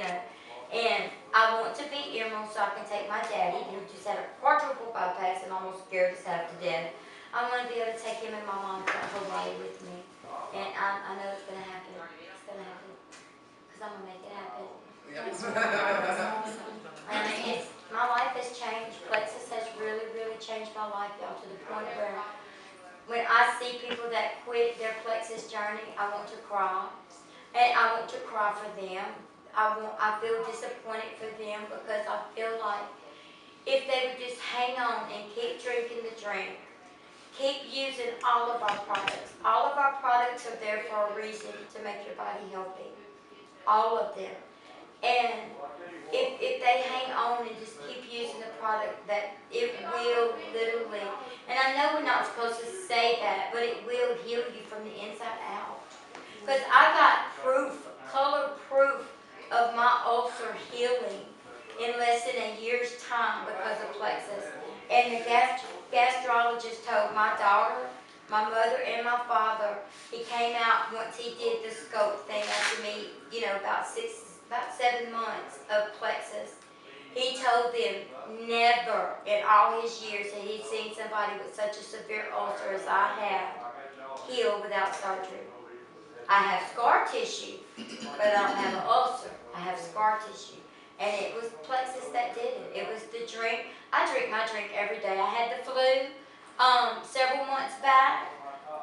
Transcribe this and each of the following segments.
And I want to be Emerald so I can take my daddy, who just had a quadruple bypass and almost scared us half to death. I want to be able to take him and my mom to Hawaii with me. And I know it's going to happen. It's going to happen. Because I'm going to make it happen. And my life has changed. Plexus has really, really changed my life, y'all, to the point where when I see people that quit their Plexus journey, I want to cry. And I want to cry for them. I feel disappointed for them because I feel like if they would just hang on and keep drinking the drink, keep using all of our products. All of our products are there for a reason, to make your body healthy. All of them. And if they hang on and just keep using the product, that it will literally, and I know we're not supposed to say that, but it will heal you from the inside out. Because I got proof, color proof of my ulcer healing in less than a year's time because of Plexus. And the gastrologist told my daughter, my mother, and my father, he came out once he did the scope thing after me, about 7 months of Plexus. He told them never in all his years that he'd seen somebody with such a severe ulcer as I have heal without surgery. I have scar tissue, but I don't have an ulcer. I have scar tissue. And it was Plexus that did it. It was the drink. I drink my drink every day. I had the flu several months back.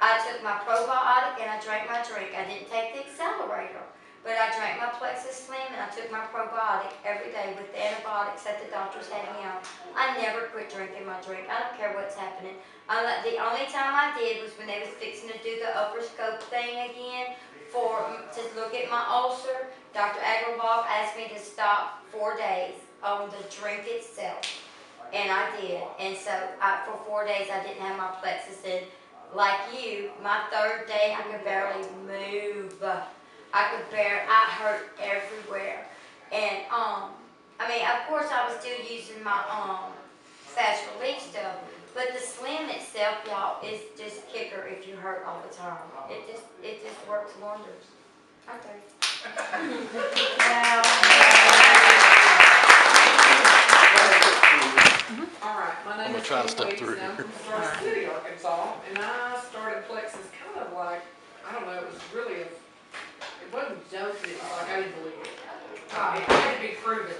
I took my probiotic and I drank my drink. I didn't take the accelerator, but I drank my Plexus Slim and I took my probiotic every day with the antibiotics that the doctors had me on. I never quit drinking my drink. I don't care what's happening. The only time I did was when they was fixing to do the upper scope thing again to look at my ulcer. Dr. Agrawal asked me to stop 4 days on the drink itself, and I did. And so for 4 days I didn't have my Plexus in. Like you, my third day I could barely move. I hurt everywhere. And of course I was still using my fast relief stuff, but the Slim itself, y'all, is just kicker if you hurt all the time. It just works wonders. Okay. Wow. All right, my name is trying to Kim step through Weeks, and I'm here. from Star City, Arkansas, and I started Plexus kind of like, I don't know, it was really, it wasn't joking, it was like I didn't believe it. It had to be proven.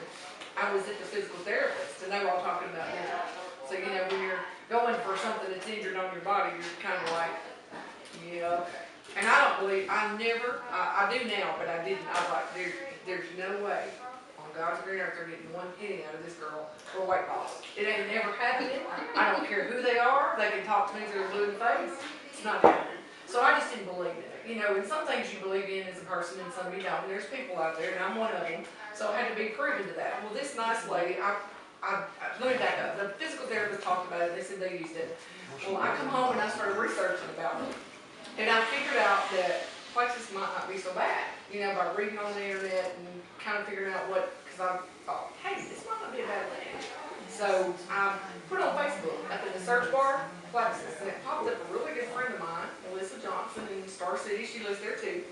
I was at the physical therapist, and they were all talking about it. So, when you're going for something that's injured on your body, you're kind of like, yeah, okay. And I don't believe, I do now, but I didn't. I was like, there's no way on God's green earth they're getting one penny out of this girl for weight loss. It ain't never happening. I don't care who they are. They can talk to me through their blue in the face. It's not happening. So I just didn't believe in it. And some things you believe in as a person and some you don't. And there's people out there, and I'm one of them. So I had to be proven to that. Well, this nice lady, let me back up. The physical therapist talked about it. They said they used it. Well, I come home and I started researching about it. And I figured out that Plexus might not be so bad, by reading on the internet and kind of figuring out because I thought, hey, this might not be a bad thing. So I put it on Facebook, up in the search bar, Plexus, and it popped up a really good friend of mine, Melissa Johnson in Star City. She lives there too.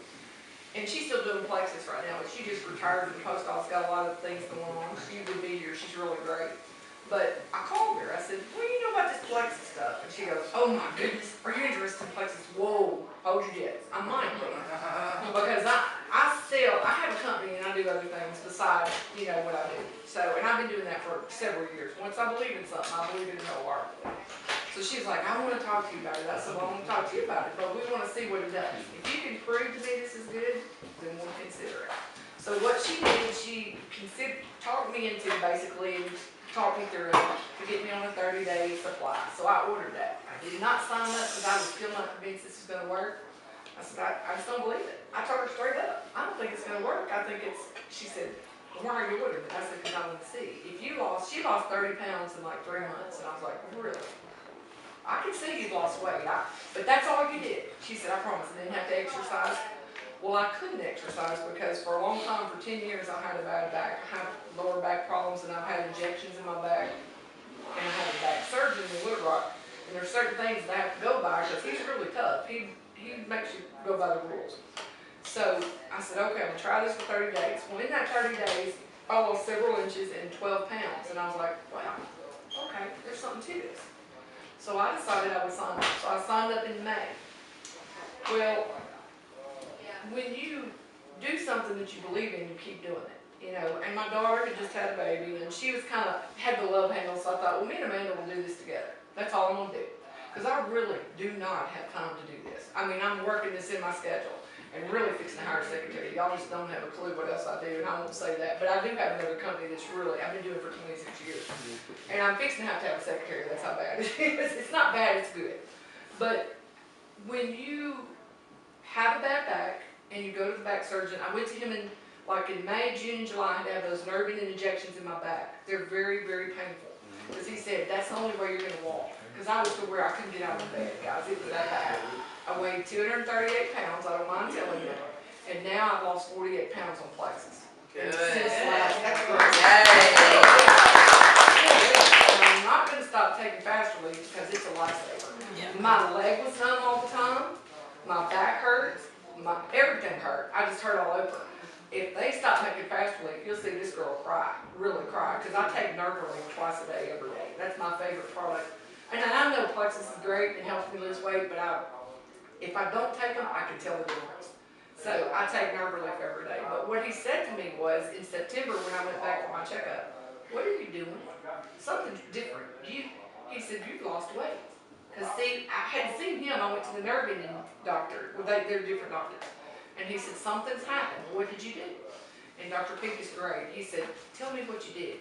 And she's still doing Plexus right now, but she just retired from the post office, got a lot of things going on. She would be here, she's really great. But I called her, I said, what do you know about this Plexus stuff? And she goes, oh my goodness, are you interested in Plexus? Whoa, hold your jets. I might be. Because I have a company and I do other things besides, what I do. So, and I've been doing that for several years. Once I believe in something, I believe in it wholeheartedly. So she was like, I want to talk to you about it. I said, well, I want to talk to you about it, but we want to see what it does. If you can prove to me this is good, then we'll consider it. So what she did, she talked me into basically, talked me through it to get me on a 30-day supply. So I ordered that. I did not sign up because I was still not convinced this was going to work. I said, I just don't believe it. I told her straight up, I don't think it's going to work. She said, well, why are you ordering it? I said, because I want to see. She lost 30 pounds in like 3 months. And I was like, really? I can see you've lost weight, but that's all you did. She said, I promise, I didn't have to exercise. Well, I couldn't exercise because for a long time, for 10 years, I had a bad back. I have lower back problems, and I've had injections in my back, and I had a back surgeon in Little Rock. And there's certain things that I have to go by because he's really tough. He makes you go by the rules. So I said, okay, I'm gonna try this for 30 days. Well, in that 30 days, I lost several inches and 12 pounds. And I was like, wow, okay, there's something to this. So I decided I would sign up. So I signed up in May. Well, when you do something that you believe in, you keep doing it. You know, and my daughter had just had a baby, and she was kind of, had the love handle, so I thought, well, me and Amanda will do this together. That's all I'm gonna do. Because I really do not have time to do this. I mean, I'm working this in my schedule, and really fixing to hire a secretary. Y'all just don't have a clue what else I do, and I won't say that. But I do have another company that's really, I've been doing it for 26 years. And I'm fixing to have a secretary, that's how bad it is. It's not bad, it's good. But when you have a bad back, and you go to the back surgeon, I went to him in May, June, July, I had to have those nerve ending injections in my back. They're very, very painful. Because he said, that's the only way you're gonna walk. Because I was to where I couldn't get out of bed, guys, it was that bad. I weighed 238 pounds, I don't mind telling you. And now I've lost 48 pounds on Plexus. Good. Since last I'm not gonna stop taking Fast Relief because it's a lifesaver. Yeah. My leg was numb all the time, my back hurts, everything hurt. I just hurt all over. If they stop making Fast Relief, you'll see this girl cry, really cry, because I take Nerve Relief twice a day, every day. That's my favorite product. And I know Plexus is great and helps me lose weight, but if I don't take them, I can tell the difference. So I take Nerve Relief every day. But what he said to me was, in September when I went back for my checkup, what are you doing? Something's different. He said, you've lost weight. Because see, I hadn't seen him, I went to the nerve ending doctor. Well, they're different doctors. And he said, something's happened. What did you do? And Dr. Pink is great. He said, tell me what you did.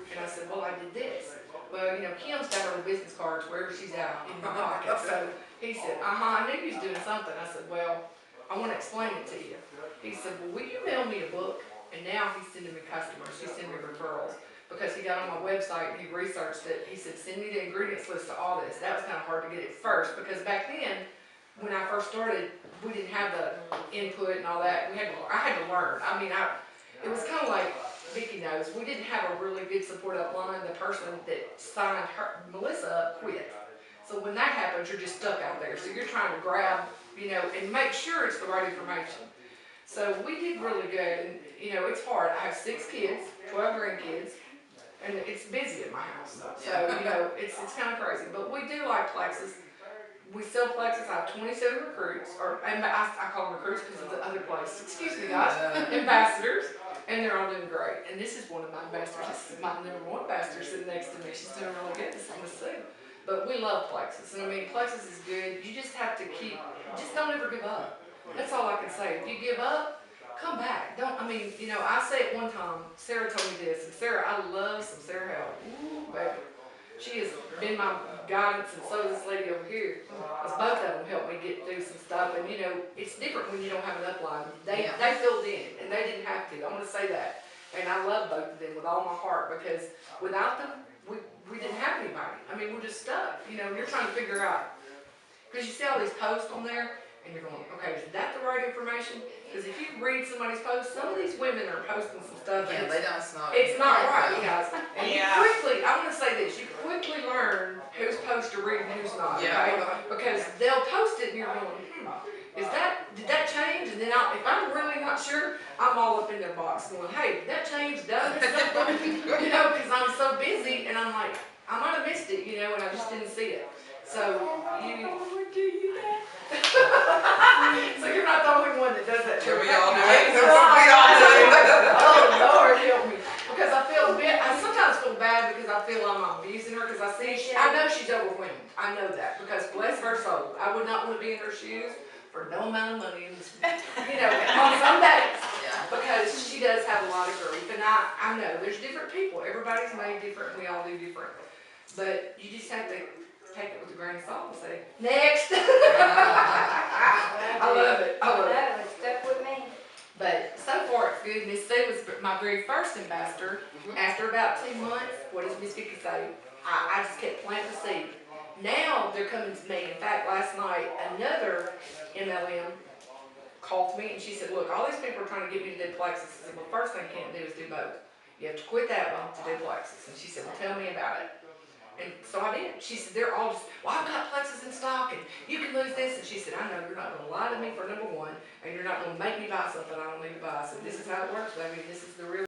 And I said, well, I did this. Well, you know, Kim's got her business cards wherever she's at in my pocket. So he said, I knew you was doing something. I said, well, I want to explain it to you. He said, well, will you mail me a book? And now he's sending me customers. He's sending me referrals. Because he got on my website and he researched it. He said, send me the ingredients list to all this. That was kind of hard to get at first because back then, when I first started, we didn't have the input and all that. I had to learn. I mean, it was kind of like Vicki knows. We didn't have a really good support upline. The person that signed Melissa up quit. So when that happens, you're just stuck out there. So you're trying to grab, you know, and make sure it's the right information. So we did really good. And, you know, it's hard. I have 6 kids, 12 grandkids. And it's busy at my house, so you know it's kind of crazy. But we do like Plexus. We sell Plexus. I have 27 recruits, I call them recruits because of the other place. Excuse me, guys, ambassadors, and they're all doing great. And this is one of my ambassadors. This is my #1 ambassador sitting next to me. She's doing really good. This is the same. But we love Plexus, and I mean Plexus is good. You just have to just don't ever give up. That's all I can say. If you give up, come back. You know, I say it one time, Sarah told me this, and Sarah, I love some Sarah Howell. Ooh, baby. She has been my guidance, and so is this lady over here. Because both of them helped me get through some stuff, and you know, it's different when you don't have an upline. They filled in, and they didn't have to. I'm going to say that. And I love both of them with all my heart, because without them, we didn't have anybody. I mean, we're just stuck. You know, you're trying to figure out. Because you see all these posts on there, and you're going, okay, is that the right information? Because if you read somebody's post, some of these women are posting some stuff. Yeah, it's not right, you guys. And you quickly, I want to say this, you quickly learn who's supposed to read and who's not, okay? Because they'll post it and you're going, did that change? And then if I'm really not sure, I'm all up in their box going, hey, did that change? Does it? You know, because I'm so busy and I'm like, I might have missed it, you know, and I just didn't see it. So so you're not the only one that does that. Sure, we all do it. Oh Lord, help me. Because I sometimes feel bad because I feel I'm abusing her because I know she's overwhelmed. I know that because bless her soul, I would not want to be in her shoes for no amount of money in this, you know, on some days. Because she does have a lot of grief, and I know there's different people. Everybody's made different. We all do different. But you just have to take it with a grain of salt and say, next. I love it. It stuck with me. But so far it's good. Miss Sue was my very first ambassador. After about 2 months, what does Miss Vicki say? I just kept planting the seed. Now they're coming to me. In fact, last night another MLM called me and she said, look, all these people are trying to get me to do Plexus. I said, well, first thing you can't do is do both. You have to quit that one to do Plexus. And she said, well, tell me about it. And so I did. She said, they're all just, well, I've got Plexus in stock and you can lose this. And she said, I know you're not gonna lie to me for number one, and you're not gonna make me buy something I don't need to buy. I said, this is how it works, baby. This is the